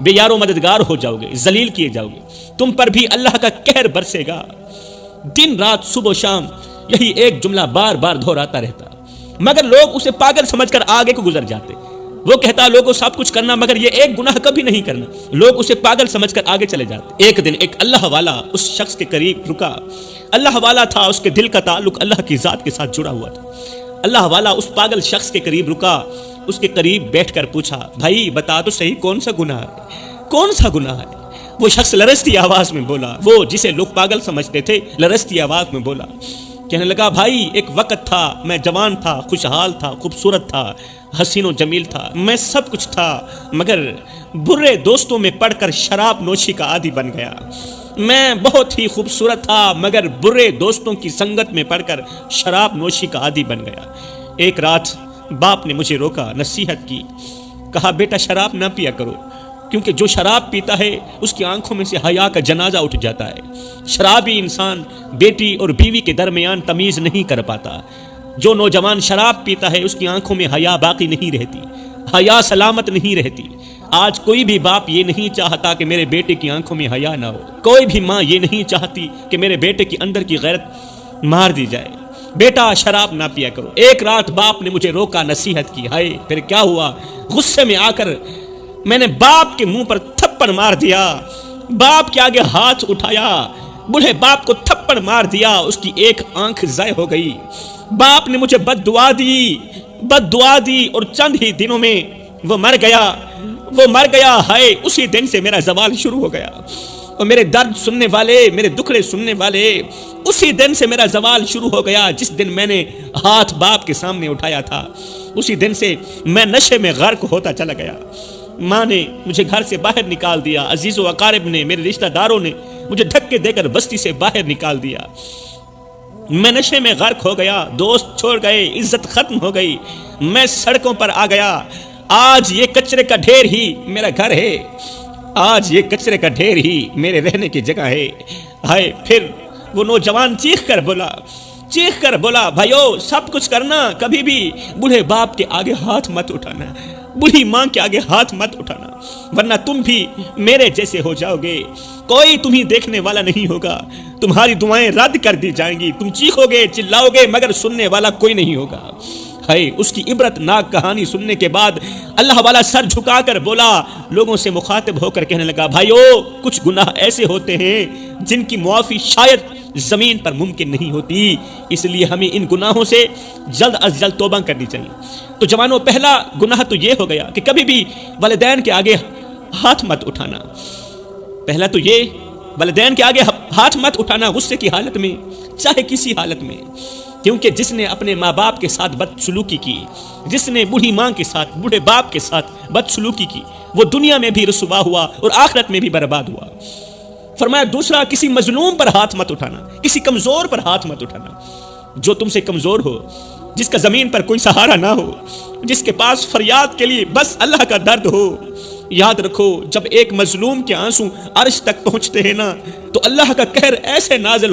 بے یار و مددگار ہو جاؤ گے، ذلیل کیے جاؤ گے، تم پر بھی اللہ کا قہر برسے گا۔ دن رات صبح و شام یہی ایک جملہ بار بار دہراتا رہتا، مگر لوگ اسے پاگل سمجھ کر آگے کو گزر جاتے۔ وہ کہتا لوگوں سب کچھ کرنا مگر یہ ایک گناہ کبھی نہیں کرنا، لوگ اسے پاگل سمجھ کر آگے چلے جاتے۔ ایک دن ایک اللہ والا اس شخص کے قریب رکا۔ اللہ والا تھا، اس کے دل کا تعلق اللہ کی ذات کے ساتھ جڑا ہوا تھا۔ اللہ والا اس پاگل شخص کے قریب رکا، اس کے قریب بیٹھ کر پوچھا، بھائی بتا تو صحیح کون سا گناہ ہے، کون سا گناہ ہے؟ وہ شخص لرزتی آواز میں بولا، وہ جسے لوگ پاگل سمجھتے تھے لرزتی آواز میں بولا، کہنے لگا، بھائی ایک وقت تھا میں جوان تھا، خوشحال تھا، خوبصورت تھا، حسین و جمیل تھا، میں سب کچھ تھا، مگر برے دوستوں میں پڑھ کر شراب نوشی کا عادی بن گیا۔ میں بہت ہی خوبصورت تھا مگر برے دوستوں کی سنگت میں پڑھ کر شراب نوشی کا عادی بن گیا۔ ایک رات باپ نے مجھے روکا، نصیحت کی، کہا بیٹا شراب نہ پیا کرو، کیونکہ جو شراب پیتا ہے اس کی آنکھوں میں سے حیا کا جنازہ اٹھ جاتا ہے۔ شرابی انسان بیٹی اور بیوی کے درمیان تمیز نہیں کر پاتا۔ جو نوجوان شراب پیتا ہے اس کی آنکھوں میں حیا باقی نہیں رہتی، حیا سلامت نہیں رہتی۔ آج کوئی بھی باپ یہ نہیں چاہتا کہ میرے بیٹے کی آنکھوں میں حیا نہ ہو، کوئی بھی ماں یہ نہیں چاہتی کہ میرے بیٹے کی اندر کی غیرت مار دی جائے۔ بیٹا شراب نہ پیا کرو۔ ایک رات باپ نے مجھے روکا، نصیحت کی، ہائے پھر کیا ہوا؟ غصے میں آ کر میں نے باپ کے منہ پر تھپڑ مار دیا، باپ کے آگے ہاتھ اٹھایا، بوڑھے باپ کو تھپڑ مار دیا، اس کی ایک آنکھ ضائع ہو گئی۔ باپ نے مجھے بد دعا دی اور چند ہی دنوں میں وہ مر گیا۔ ہائے اسی دن سے میرا زوال شروع ہو گیا، اور میرے درد سننے والے، میرے دکھڑے سننے والے، اسی دن سے میرا زوال شروع ہو گیا جس دن میں نے ہاتھ باپ کے سامنے اٹھایا تھا۔ اسی دن سے میں نشے میں غرق ہوتا چلا گیا۔ ماں نے مجھے گھر سے باہر نکال دیا، عزیز و اقارب نے، میرے رشتہ داروں نے مجھے دھکے دے کر بستی سے باہر نکال دیا۔ میں نشے میں غرق ہو گیا، دوست چھوڑ گئے، عزت ختم ہو گئی، میں سڑکوں پر آ گیا۔ آج یہ کچرے کا ڈھیر ہی میرا گھر ہے، آج یہ کچرے کا ڈھیر ہی میرے رہنے کی جگہ ہے۔ ہائے پھر وہ نوجوان چیخ کر بولا، بھائیو سب کچھ کرنا، کبھی بھی بوڑھے باپ کے آگے ہاتھ مت اٹھانا، بوڑھی ماں کے آگے ہاتھ مت اٹھانا، ورنہ تم بھی میرے جیسے ہو جاؤ گے۔ کوئی تمہیں دیکھنے والا نہیں ہوگا، تمہاری دعائیں رد کر دی جائیں گی، تم چیخو گے چلاؤ گے مگر سننے والا کوئی نہیں ہوگا۔ اس کی عبرت ناک کہانی سننے کے بعد اللہ والا سر جھکا کر بولا، لوگوں سے مخاطب ہو کر کہنے لگا، بھائیو کچھ گناہ ایسے ہوتے ہیں جن کی معافی شاید زمین پر ممکن نہیں ہوتی، اس لیے ہمیں ان گناہوں سے جلد از جلد توبہ کرنی چاہیے۔ تو جوانوں، پہلا گناہ تو یہ ہو گیا کہ کبھی بھی والدین کے آگے ہاتھ مت اٹھانا۔ پہلا تو یہ، والدین کے آگے ہاتھ مت اٹھانا، غصے کی حالت میں چاہے کسی حالت میں، کیونکہ جس نے اپنے ماں باپ کے ساتھ بدسلوکی کی، جس نے بوڑھی ماں کے ساتھ، بوڑھے باپ کے ساتھ بدسلوکی کی، وہ دنیا میں بھی رسوا ہوا اور آخرت میں بھی برباد ہوا۔ فرمایا دوسرا، کسی مظلوم پر ہاتھ مت اٹھانا، کسی کمزور پر ہاتھ مت اٹھانا۔ جو تم سے کمزور ہو، جس کا زمین پر کوئی سہارا نہ ہو، جس کے پاس فریاد کے لیے بس اللہ کا درد ہو، یاد رکھو جب ایک مظلوم کے آنسو عرش تک پہنچتے ہیں نا، تو اللہ کا قہر ایسے نازل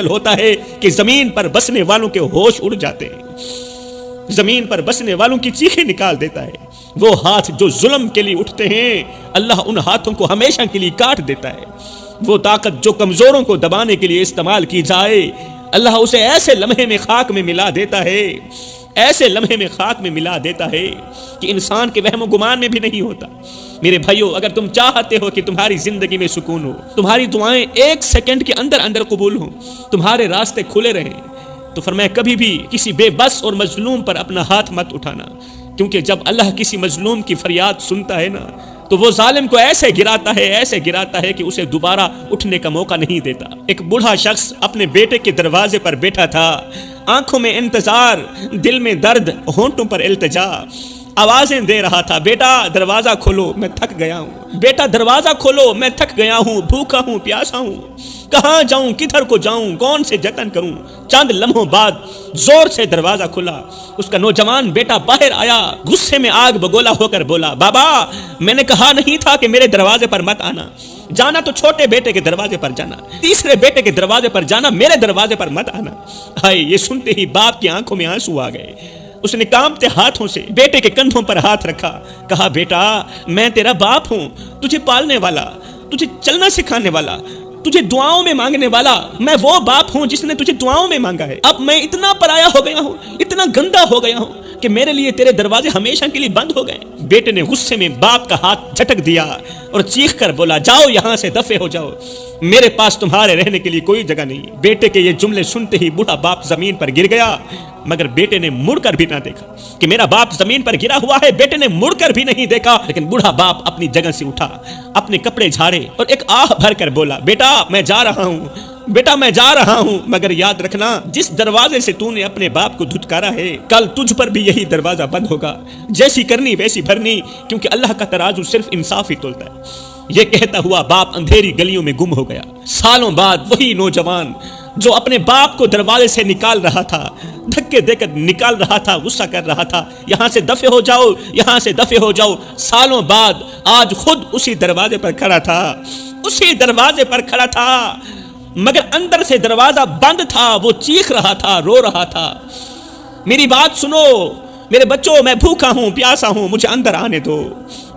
ہوتا ہے کہ زمین پر بسنے والوں کے ہوش اڑ جاتے ہیں، زمین پر بسنے والوں کی چیخیں نکال دیتا ہے۔ وہ ہاتھ جو ظلم کے لیے اٹھتے ہیں، اللہ ان ہاتھوں کو ہمیشہ کے لیے کاٹ دیتا ہے۔ وہ طاقت جو کمزوروں کو دبانے کے لیے استعمال کی جائے، اللہ اسے ایسے لمحے میں خاک میں ملا دیتا ہے، ایسے لمحے میں خاک میں ملا دیتا ہے کہ انسان کے وہم و گمان میں بھی نہیں ہوتا۔ میرے بھائیو، اگر تم چاہتے ہو کہ تمہاری زندگی میں سکون ہو، تمہاری دعائیں ایک سیکنڈ کے اندر قبول ہوں، تمہارے راستے کھلے رہیں، تو فرمایا کبھی بھی کسی بے بس اور مظلوم پر اپنا ہاتھ مت اٹھانا، کیونکہ جب اللہ کسی مظلوم کی فریاد سنتا ہے نا، تو وہ ظالم کو ایسے گراتا ہے کہ اسے دوبارہ اٹھنے کا موقع نہیں دیتا۔ ایک بوڑھا شخص اپنے بیٹے کے دروازے پر بیٹھا تھا، آنکھوں میں انتظار، دل میں درد، ہونٹوں پر التجا، آوازیں دے رہا تھا، بیٹا دروازہ کھولو میں تھک گیا ہوں، بیٹا دروازہ کھولو میں تھک گیا ہوں، بھوکا ہوں، پیاسا ہوں، کہاں جاؤں، کدھر کو جاؤں، کون سے جتن کروں۔ چند لمحوں بعد زور سے دروازہ کھلا، اس کا نوجوان بیٹا باہر آیا، غصے میں آگ بگولا ہو کر بولا، بابا میں نے کہا نہیں تھا کہ میرے دروازے پر مت آنا، جانا تو چھوٹے بیٹے کے دروازے پر جانا، تیسرے بیٹے کے دروازے پر جانا، میرے دروازے پر مت آنا۔ ہائے، یہ سنتے ہی باپ کی آنکھوں میں آنسو آ گئے۔ اس نے کانپتے ہاتھوں سے بیٹے کے کندھوں پر ہاتھ رکھا، کہا بیٹا میں تیرا باپ ہوں، تجھے پالنے والا، تجھے چلنا سکھانے والا، تجھے دعاؤں میں مانگنے والا، میں وہ باپ ہوں جس نے تجھے دعاؤں میں مانگا ہے۔ اب میں اتنا پرایا ہو گیا ہوں، اتنا گندا ہو گیا ہوں کہ میرے لیے تیرے دروازے ہمیشہ کے لیے بند ہو گئے۔ بیٹے نے غصے میں باپ کا ہاتھ جھٹک دیا اور چیخ کر بولا جاؤ یہاں سے، دفع ہو جاؤ، میرے پاس تمہارے رہنے کے لیے کوئی جگہ نہیں۔ بیٹے کے یہ جملے سنتے ہی بوڑھا باپ زمین پر گر گیا، مگر بیٹے نے مڑ کر بھی نہ دیکھا کہ میرا باپ زمین پر گرا ہوا ہے۔ بیٹے نے مڑ کر بھی نہیں دیکھا، لیکن بوڑھا باپ اپنی جگہ سے اٹھا، اپنے کپڑے جھاڑے اور ایک آہ بھر کر بولا بیٹا میں جا رہا ہوں، بیٹا میں جا رہا ہوں، مگر یاد رکھنا جس دروازے سے تو نے اپنے باپ کو دھتکارا ہے کل تجھ پر بھی یہی دروازہ بند ہوگا، جیسی کرنی ویسی بھرنی، کیونکہ اللہ کا ترازو صرف انصاف ہی تولتا ہے۔ یہ کہتا ہوا باپ اندھیری گلیوں میں گم ہو گیا۔ سالوں بعد وہی نوجوان جو اپنے باپ کو دروازے سے نکال رہا تھا، دھکے دے کر نکال رہا تھا، غصہ کر رہا تھا، یہاں سے دفع ہو جاؤ، یہاں سے دفع ہو جاؤ، سالوں بعد آج خود اسی دروازے پر کھڑا تھا، اسی دروازے پر کھڑا تھا، مگر اندر سے دروازہ بند تھا، وہ چیخ رہا تھا، رو رہا تھا، میری بات سنو میرے بچوں، میں بھوکا ہوں، پیاسا ہوں، مجھے اندر آنے دو،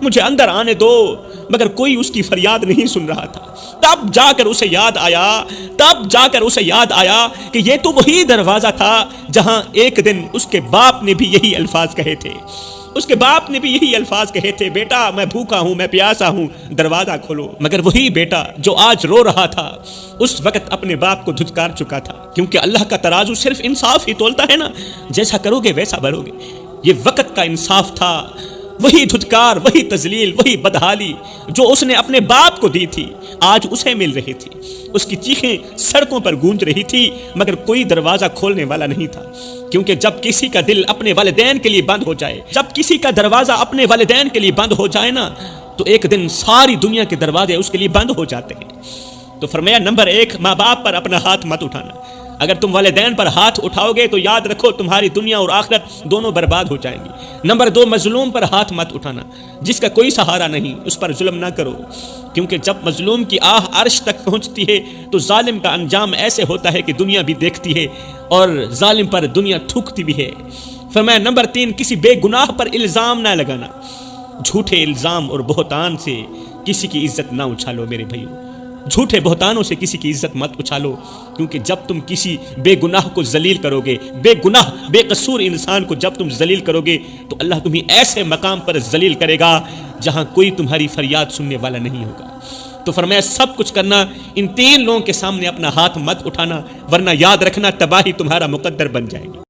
مجھے اندر آنے دو، مگر کوئی اس کی فریاد نہیں سن رہا تھا۔ تب جا کر اسے یاد آیا کہ یہ تو وہی دروازہ تھا جہاں ایک دن اس کے باپ نے بھی یہی الفاظ کہے تھے، اس کے باپ نے بھی یہی الفاظ کہے تھے بیٹا میں بھوکا ہوں، میں پیاسا ہوں، دروازہ کھولو۔ مگر وہی بیٹا جو آج رو رہا تھا اس وقت اپنے باپ کو دھتکار چکا تھا، کیونکہ اللہ کا ترازو صرف انصاف ہی تولتا ہے نا، جیسا کرو گے ویسا بھرو گے۔ یہ وقت کا انصاف تھا، وہی دھتکار، وہی تذلیل، وہی بدحالی جو اس نے اپنے باپ کو دی تھی آج اسے مل رہی تھی۔ اس کی چیخیں سڑکوں پر گونج رہی تھی، مگر کوئی دروازہ کھولنے والا نہیں تھا، کیونکہ جب کسی کا دل اپنے والدین کے لیے بند ہو جائے، جب کسی کا دروازہ اپنے والدین کے لیے بند ہو جائے نا، تو ایک دن ساری دنیا کے دروازے اس کے لیے بند ہو جاتے ہیں۔ تو فرمایا نمبر 1 ماں باپ پر اپنا ہاتھ مت اٹھانا۔ اگر تم والدین پر ہاتھ اٹھاؤ گے تو یاد رکھو تمہاری دنیا اور آخرت دونوں برباد ہو جائیں گی۔ نمبر 2 مظلوم پر ہاتھ مت اٹھانا، جس کا کوئی سہارا نہیں اس پر ظلم نہ کرو، کیونکہ جب مظلوم کی آہ عرش تک پہنچتی ہے تو ظالم کا انجام ایسے ہوتا ہے کہ دنیا بھی دیکھتی ہے اور ظالم پر دنیا تھوکتی بھی ہے۔ فرمایا نمبر 3 کسی بے گناہ پر الزام نہ لگانا، جھوٹے الزام اور بہتان سے کسی کی عزت نہ اچھالو میرے بھائیو، جھوٹے بہتانوں سے کسی کی عزت مت اچھالو، کیونکہ جب تم کسی بے گناہ کو ذلیل کرو گے، بے گناہ بے قصور انسان کو جب تم ذلیل کرو گے تو اللہ تمہیں ایسے مقام پر ذلیل کرے گا جہاں کوئی تمہاری فریاد سننے والا نہیں ہوگا۔ تو فرمایا سب کچھ کرنا، ان 3 لوگوں کے سامنے اپنا ہاتھ مت اٹھانا، ورنہ یاد رکھنا تباہی تمہارا مقدر بن جائے گی۔